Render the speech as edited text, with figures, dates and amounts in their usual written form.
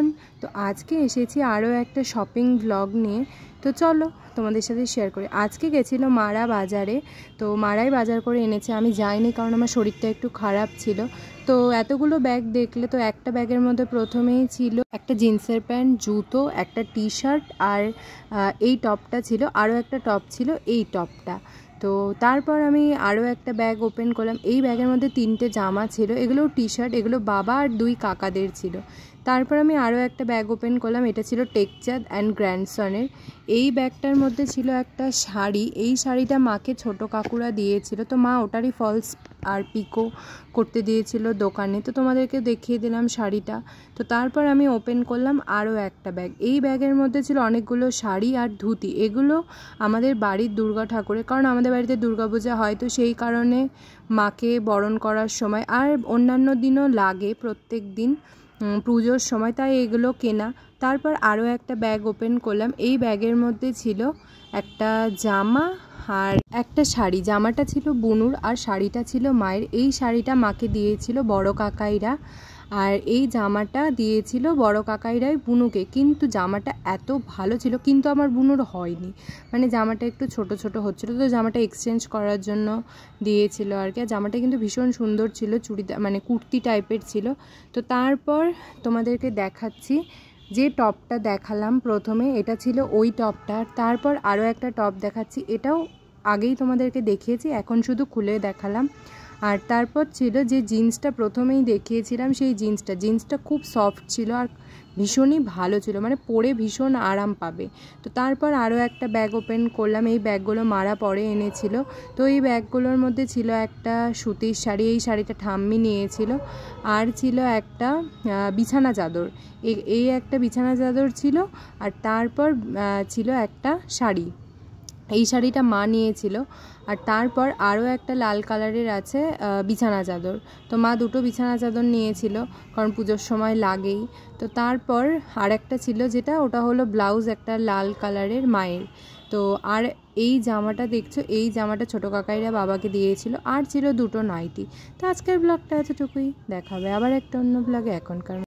Everyone. তো আজকে এসেছি আরও একটা শপিং ব্লগ নিয়ে। তো চলো তোমাদের সাথে শেয়ার করি। আজকে গেছিলো মারা বাজারে, তো মারাই বাজার করে এনেছে। আমি যাইনি কারণ আমার শরীরটা একটু খারাপ ছিল। তো এতগুলো ব্যাগ দেখলে তো একটা ব্যাগের মধ্যে প্রথমেই ছিল একটা জিন্সের প্যান্ট, জুতো, একটা টি শার্ট আর এই টপটা ছিল, আরও একটা টপ ছিল এই টপটা। তো তারপর আমি আরও একটা ব্যাগ ওপেন করলাম। এই ব্যাগের মধ্যে 3টে জামা ছিল, এগুলো টি শার্ট, এগুলো বাবা আর 2 কাকাদের ছিল। তারপর আমি আরও একটা ব্যাগ ওপেন করলাম, এটা ছিল টেকচাঁদ অ্যান্ড গ্র্যান্ডসনের। এই ব্যাগটার মধ্যে ছিল একটা শাড়ি, এই শাড়িটা মাকে ছোটো কাকুরা দিয়েছিল, তো মা ওটারই ফলস আর পিকো করতে দিয়েছিল দোকানে। তো তোমাদেরকে দেখিয়ে দিলাম শাড়িটা। তো তারপর আমি ওপেন করলাম আরও একটা ব্যাগ। এই ব্যাগের মধ্যে ছিল অনেকগুলো শাড়ি আর ধুতি, এগুলো আমাদের বাড়ির দুর্গা ঠাকুরের, কারণ আমাদের বাড়িতে দুর্গাপূজা হয়, তো সেই কারণে মাকে বরণ করার সময় আর অন্যান্য দিনও লাগে প্রত্যেক দিন পুজোর সময়, তাই এগুলো কেনা। তারপর আরও একটা ব্যাগ ওপেন করলাম। এই ব্যাগের মধ্যে ছিল একটা জামা আর একটা শাড়ি। জামাটা ছিল বুনুর আর শাড়িটা ছিল মায়ের। এই শাড়িটা মাকে দিয়েছিল বড় কাকাইরা আর এই জামাটা দিয়েছিল বড় কাকাইরাই বুনুকে। কিন্তু জামাটা এত ভালো ছিল, কিন্তু আমার বুনুর হয়নি, মানে জামাটা একটু ছোট ছোট হচ্ছিলো, তো জামাটা এক্সচেঞ্জ করার জন্য দিয়েছিল আর কি। আর জামাটা কিন্তু ভীষণ সুন্দর ছিল, চুড়িদার মানে কুর্তি টাইপের ছিল। তো তারপর তোমাদেরকে দেখাচ্ছি যে টপটা দেখালাম প্রথমে, এটা ছিল ওই টপটা। তারপর আরও একটা টপ দেখাচ্ছি, এটাও আগেই তোমাদেরকে দেখিয়েছি, এখন শুধু খুলে দেখালাম। আর তারপর ছিল যে জিন্সটা প্রথমেই দেখিয়েছিলাম, সেই জিন্সটা খুব সফট ছিল আর ভীষণই ভালো ছিল, মানে পরে ভীষণ আরাম পাবে। তো তারপর আরও একটা ব্যাগ ওপেন করলাম। এই ব্যাগগুলো মারা পরে এনেছিল। তো এই ব্যাগগুলোর মধ্যে ছিল একটা সুতির শাড়ি, এই শাড়িটা ঠাম্মি নিয়েছিল, আর ছিল একটা বিছানা চাদর, এই একটা বিছানা চাদর ছিল, আর তারপর ছিল একটা শাড়ি, এই শাড়িটা মা নিয়েছিল। আর তারপর আরও একটা লাল কালারের আছে বিছানা চাদর, তো মা দুটো বিছানা চাদর নিয়েছিল কারণ পুজোর সময় লাগেই। তো তারপর আর একটা ছিল যেটা, ওটা হলো ব্লাউজ একটা লাল কালারের মায়ের। তো আর এই জামাটা দেখছো, এই জামাটা ছোটো কাকাইরা বাবাকে দিয়েছিল, আর ছিল দুটো নাইটি। তো আজকের ব্লগটা এতটুকুই, দেখাবে আবার একটা অন্য ব্লগে। এখনকার